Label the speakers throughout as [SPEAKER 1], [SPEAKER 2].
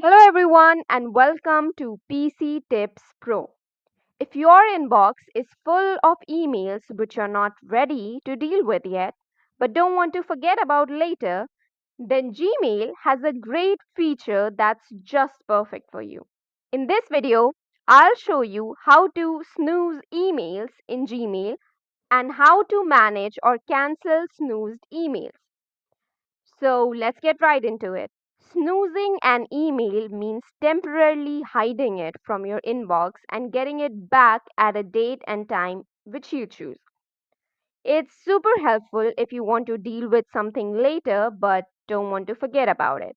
[SPEAKER 1] Hello, everyone, and welcome to PC Tips Pro. If your inbox is full of emails which you're not ready to deal with yet, but don't want to forget about later, then Gmail has a great feature that's just perfect for you. In this video, I'll show you how to snooze emails in Gmail and how to manage or cancel snoozed emails. So let's get right into it. Snoozing an email means temporarily hiding it from your inbox and getting it back at a date and time which you choose. It's super helpful if you want to deal with something later but don't want to forget about it.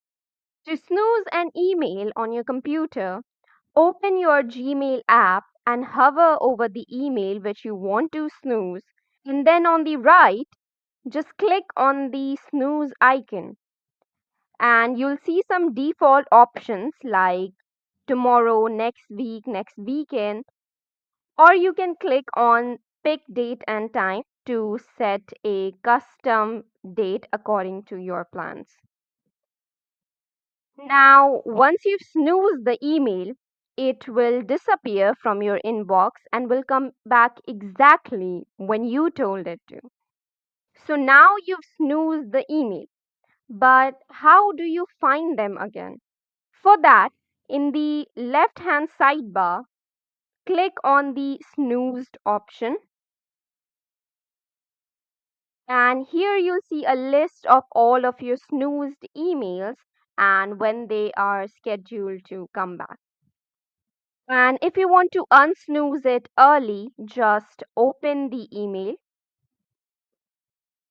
[SPEAKER 1] To snooze an email on your computer, open your Gmail app and hover over the email which you want to snooze, and then on the right, just click on the snooze icon and you'll see some default options like tomorrow, next week, next weekend, or you can click on pick date and time to set a custom date according to your plans. Now, once you've snoozed the email, it will disappear from your inbox and will come back exactly when you told it to. So now you've snoozed the email, but how do you find them again? For that, in the left hand sidebar, click on the snoozed option, and here you'll see a list of all of your snoozed emails and when they are scheduled to come back. And if you want to unsnooze it early, just open the email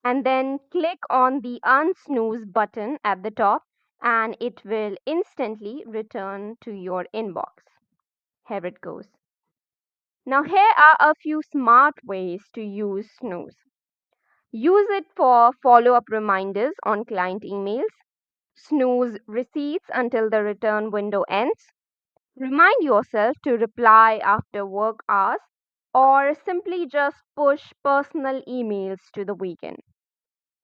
[SPEAKER 1] and then click on the unsnooze button at the top, and it will instantly return to your inbox. Here it goes. Now, here are a few smart ways to use Snooze. Use it for follow up reminders on client emails, snooze receipts until the return window ends, remind yourself to reply after work hours, or simply just push personal emails to the weekend.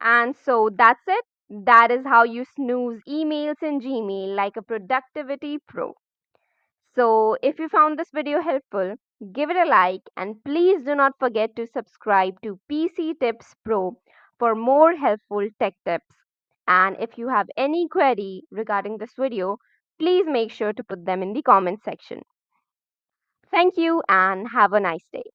[SPEAKER 1] And so that's it. That is how you snooze emails in Gmail like a productivity pro. So, if you found this video helpful, give it a like and please do not forget to subscribe to PC Tips Pro for more helpful tech tips. And if you have any query regarding this video, please make sure to put them in the comment section. Thank you and have a nice day.